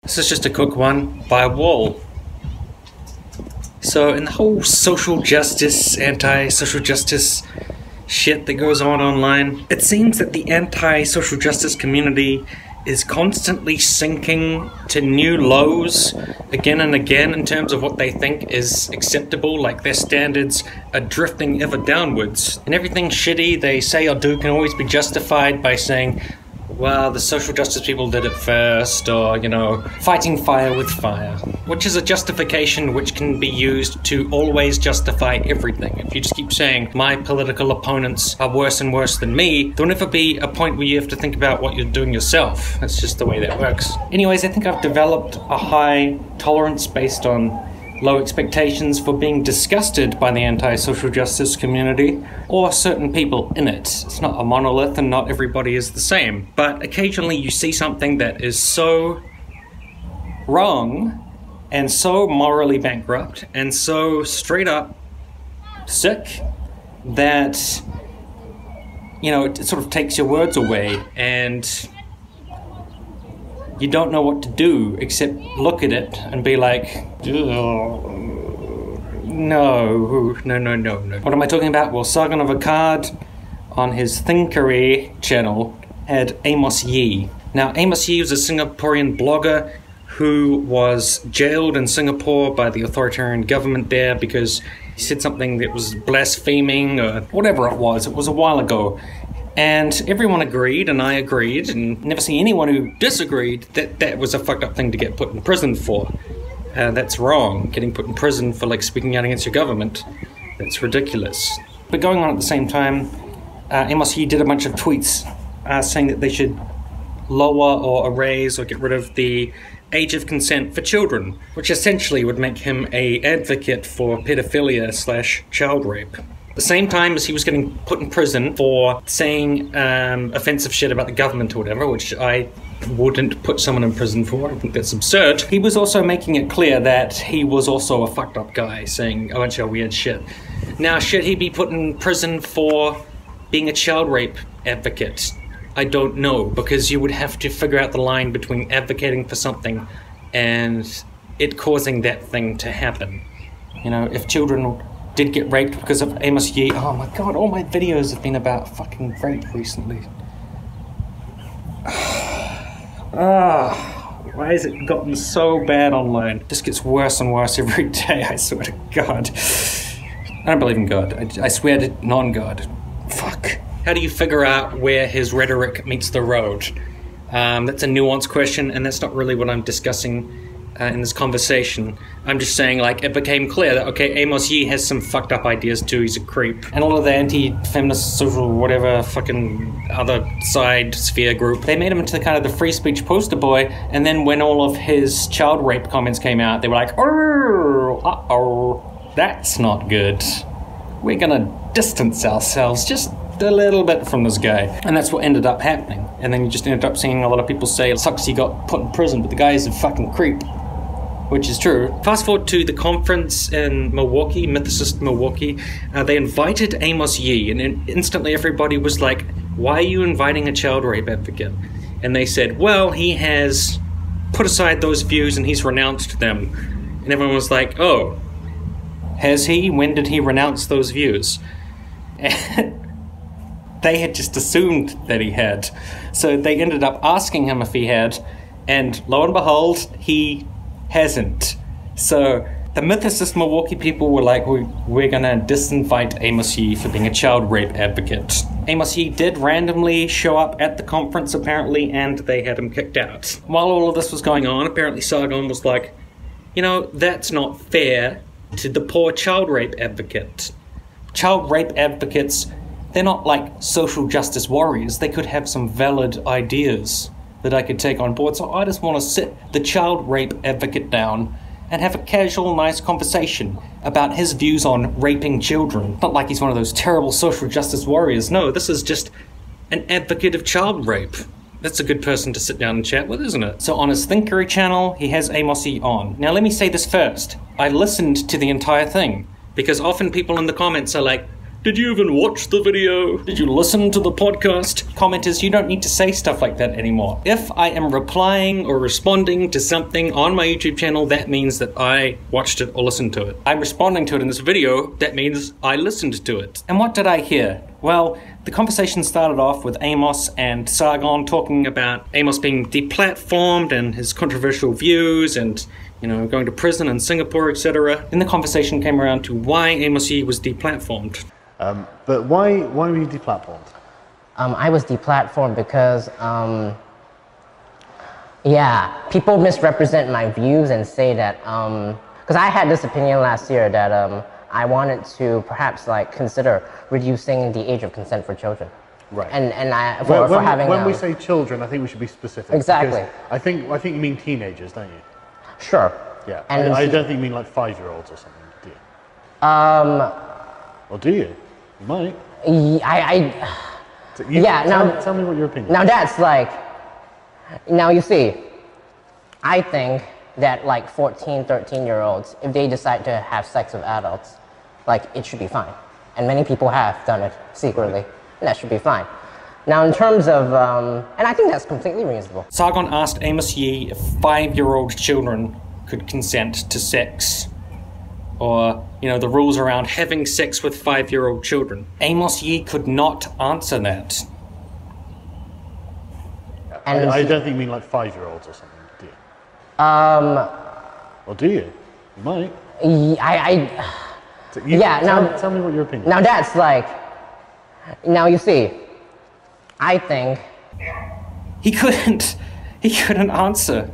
This is just a quick one by a wall. So in the whole social justice, anti-social justice shit that goes on online, it seems that the anti-social justice community is constantly sinking to new lows again and again in terms of what they think is acceptable. Like, their standards are drifting ever downwards, and everything shitty they say or do can always be justified by saying, well, the social justice people did it first, or, you know, fighting fire with fire. Which is a justification which can be used to always justify everything. If you just keep saying, my political opponents are worse and worse than me, there'll never be a point where you have to think about what you're doing yourself. That's just the way that works. Anyways, I think I've developed a high tolerance based on low expectations for being disgusted by the anti-social justice community, or certain people in it. It's not a monolith and not everybody is the same. But occasionally you see something that is so wrong, and so morally bankrupt, and so straight up sick, that, you know, it sort of takes your words away, and you don't know what to do except look at it and be like, no. What am I talking about? Well, Sargon of Akkad on his Thinkery channel had Amos Yee. Now, Amos Yee was a Singaporean blogger who was jailed in Singapore by the authoritarian government there because he said something that was blaspheming or whatever it was. It was a while ago. And everyone agreed, and I agreed, and never see anyone who disagreed that that was a fucked up thing to get put in prison for. That's wrong. Getting put in prison for, like, speaking out against your government. That's ridiculous. But going on at the same time, Amos Yee did a bunch of tweets saying that they should lower or erase or get rid of the age of consent for children, which essentially would make him an advocate for pedophilia/child rape. The same time as he was getting put in prison for saying offensive shit about the government or whatever, which I wouldn't put someone in prison for. I think that's absurd. He was also making it clear that he was also a fucked up guy, saying a bunch of weird shit. Now, should he be put in prison for being a child rape advocate? I don't know, because you would have to figure out the line between advocating for something and it causing that thing to happen. You know, if children did get raped because of Amos Yee. Oh my god, all my videos have been about fucking rape recently. Why has it gotten so bad online? It just gets worse and worse every day, I swear to God. I don't believe in God. I swear to non-God. Fuck. How do you figure out where his rhetoric meets the road? That's a nuanced question, and that's not really what I'm discussing in this conversation. I'm just saying, like, it became clear that, okay, Amos Yee has some fucked up ideas too, he's a creep. And all of the anti-feminist, social, whatever, fucking other side sphere group, they made him into kind of the free speech poster boy, and then when all of his child rape comments came out, they were like, oh, uh-oh, that's not good. We're gonna distance ourselves just a little bit from this guy. And that's what ended up happening. And then you just ended up seeing a lot of people say, it sucks he got put in prison, but the guy is a fucking creep. Which is true. Fast forward to the conference in Milwaukee, Mythicist Milwaukee. They invited Amos Yee, and instantly everybody was like, why are you inviting a child rape advocate? And they said, well, he has put aside those views and he's renounced them. And everyone was like, oh, has he? When did he renounce those views? And they had just assumed that he had. So they ended up asking him if he had, and lo and behold, he hasn't. So the Mythicist Milwaukee people were like, we're gonna disinvite Amos Yee for being a child rape advocate. Amos Yee did randomly show up at the conference apparently, and they had him kicked out. While all of this was going on, apparently Sargon was like, you know, that's not fair to the poor child rape advocate. Child rape advocates, they're not like social justice warriors. They could have some valid ideas that I could take on board. So I just want to sit the child rape advocate down and have a casual, nice conversation about his views on raping children. Not like he's one of those terrible social justice warriors. No, this is just an advocate of child rape. That's a good person to sit down and chat with, isn't it? So on his Thinkery channel, he has Amos Yee on. Now let me say this first. I listened to the entire thing, because often people in the comments are like, Did you even watch the video? Did you listen to the podcast? Commenters, you don't need to say stuff like that anymore. If I am replying or responding to something on my YouTube channel, that means that I watched it or listened to it. I'm responding to it in this video, that means I listened to it. And what did I hear? Well, the conversation started off with Amos and Sargon talking about Amos being deplatformed and his controversial views and, you know, going to prison in Singapore, etc. Then the conversation came around to why Amos Yee was deplatformed. But why were you deplatformed? I was deplatformed because, yeah, people misrepresent my views and say that, because I had this opinion last year that I wanted to perhaps like consider reducing the age of consent for children. Right. And for having... When we say children, I think we should be specific. Exactly. I think you mean teenagers, don't you? Sure. Yeah. And I don't think you mean like 5-year-olds or something, do you? Or do you? You might. Tell me what your opinion is. Now that's like, now you see, I think that like 14, 13-year-olds, if they decide to have sex with adults, like it should be fine. And many people have done it secretly, and that should be fine. Now in terms of, and I think that's completely reasonable. Sargon asked Amos Yee if 5-year-old children could consent to sex, or, you know, the rules around having sex with 5-year-old children. Amos Yee could not answer that. And I don't think you mean like 5-year-olds or something, do you? Or do you? You might. Tell me what your opinion is. Now that's like, now you see, I think... He couldn't answer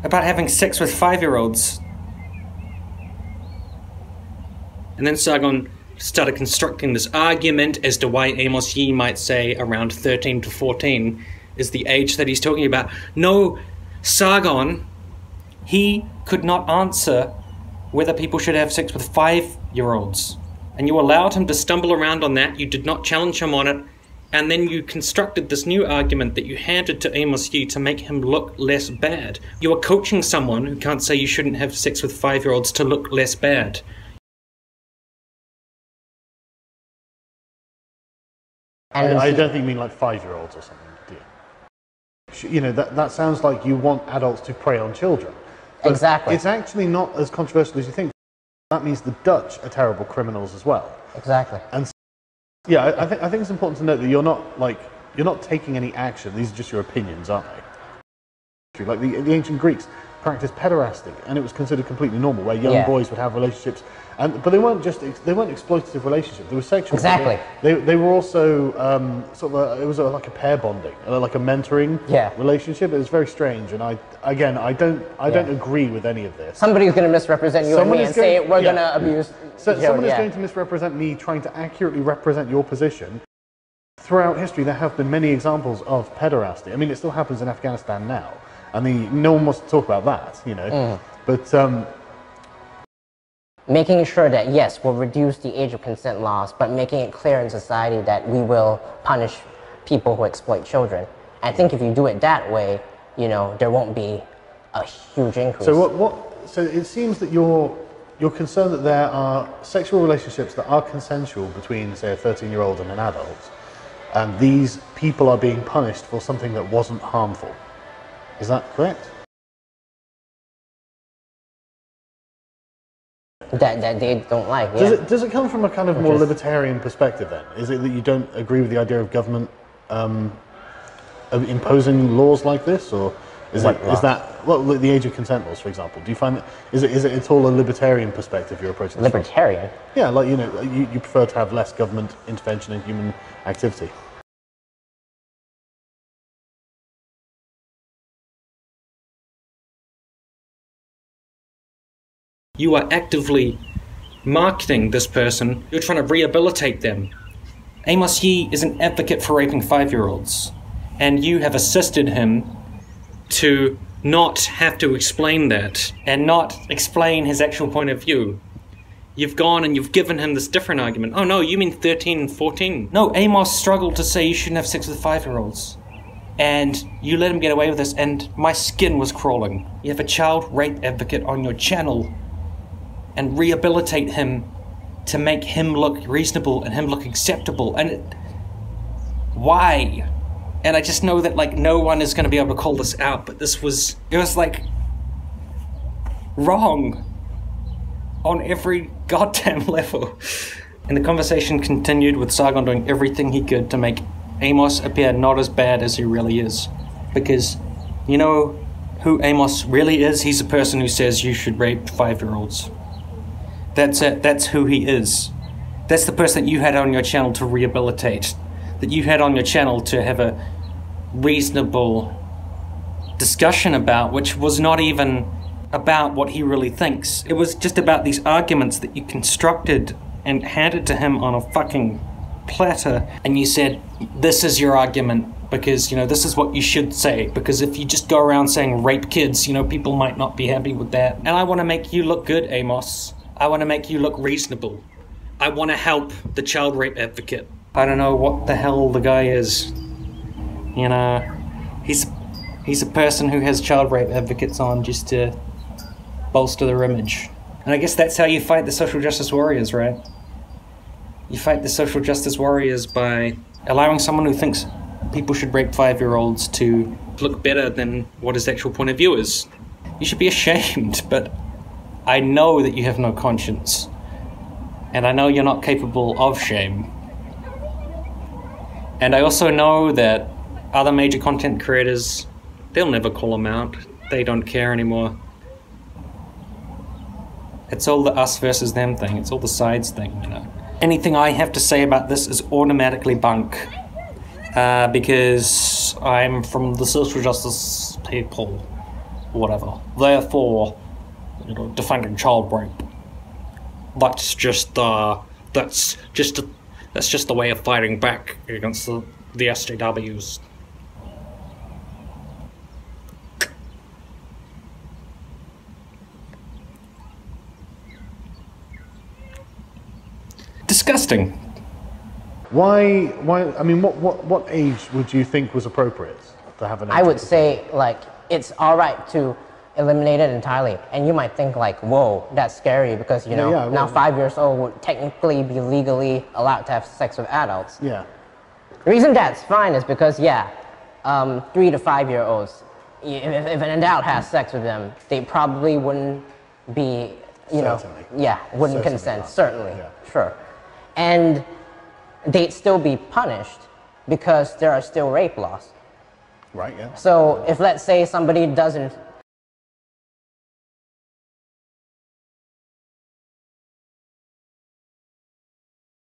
about having sex with 5-year-olds. And then Sargon started constructing this argument as to why Amos Yee might say around 13 to 14 is the age that he's talking about. No, Sargon, he could not answer whether people should have sex with 5-year-olds. And you allowed him to stumble around on that, you did not challenge him on it, and then you constructed this new argument that you handed to Amos Yee to make him look less bad. You are coaching someone who can't say you shouldn't have sex with 5-year-olds to look less bad. And I don't think you mean like 5-year-olds or something, do you? You know, that sounds like you want adults to prey on children. But exactly. It's actually not as controversial as you think. That means the Dutch are terrible criminals as well. Exactly. And yeah, I think it's important to note that you're not taking any action. These are just your opinions, aren't they? Like the ancient Greeks practiced pederasty, and it was considered completely normal, where young boys would have relationships, but they weren't exploitative relationships. They were sexual. Exactly. They were also it was like a pair bonding, like a mentoring relationship. It was very strange, and I don't agree with any of this. Somebody's going to misrepresent you and me and say we're going to abuse. Someone is going to misrepresent me, trying to accurately represent your position. Throughout history, there have been many examples of pederasty. I mean, it still happens in Afghanistan now. I mean, no one wants to talk about that, you know. But making sure that, yes, we'll reduce the age of consent laws, but making it clear in society that we will punish people who exploit children. I think if you do it that way, you know, there won't be a huge increase. So so it seems that you're concerned that there are sexual relationships that are consensual between, say, a 13-year-old and an adult, and these people are being punished for something that wasn't harmful. Is that correct? That they don't like, Does it come from a kind of more libertarian perspective then? Is it that you don't agree with the idea of government imposing laws like this, or is that the age of consent laws, for example? Do you find that is it at all a libertarian perspective you're approaching this Libertarian? from? Yeah, like, you know, you prefer to have less government intervention in human activity. You are actively marketing this person. You're trying to rehabilitate them. Amos Yee is an advocate for raping 5-year-olds, and you have assisted him to not have to explain that and not explain his actual point of view. You've gone and you've given him this different argument. Oh no, you mean 13 and 14. No, Amos struggled to say you shouldn't have sex with 5-year-olds. And you let him get away with this, and my skin was crawling. You have a child rape advocate on your channel, and rehabilitate him to make him look reasonable and him look acceptable. Why? And I just know that, like, no one is going to be able to call this out, but it was like wrong on every goddamn level. And the conversation continued with Sargon doing everything he could to make Amos appear not as bad as he really is. Because you know who Amos really is? He's a person who says you should rape 5-year-olds. That's it. That's who he is. That's the person that you had on your channel to rehabilitate. That you had on your channel to have a reasonable discussion about, which was not even about what he really thinks. It was just about these arguments that you constructed and handed to him on a fucking platter, and you said, this is your argument, because, you know, this is what you should say, because if you just go around saying rape kids, you know, people might not be happy with that. And I want to make you look good, Amos. I want to make you look reasonable. I want to help the child rape advocate. I don't know what the hell the guy is. You know, he's a person who has child rape advocates on just to bolster their image. And I guess that's how you fight the social justice warriors, right? You fight the social justice warriors by allowing someone who thinks people should rape 5-year-olds to look better than what his actual point of view is. You should be ashamed, but I know that you have no conscience. And I know you're not capable of shame. And I also know that other major content creators, they'll never call him out. They don't care anymore. It's all the us versus them thing. It's all the sides thing, you know. Anything I have to say about this is automatically bunk. Because I'm from the social justice people, whatever. Therefore, you know, defending child rape. That's just the way of fighting back against the SJWs. Disgusting. Why, I mean, what age would you think was appropriate to have an age? I would say, like, it's all right to eliminate it entirely. And you might think, like, whoa, that's scary, because, you know, now 5 years old would technically be legally allowed to have sex with adults. Yeah. The reason that's fine is because, 3 to 5 year olds, if an adult has sex with them, they probably wouldn't be, wouldn't consent, certainly, sure. And they'd still be punished because there are still rape laws. Right, yeah. So if, let's say, somebody doesn't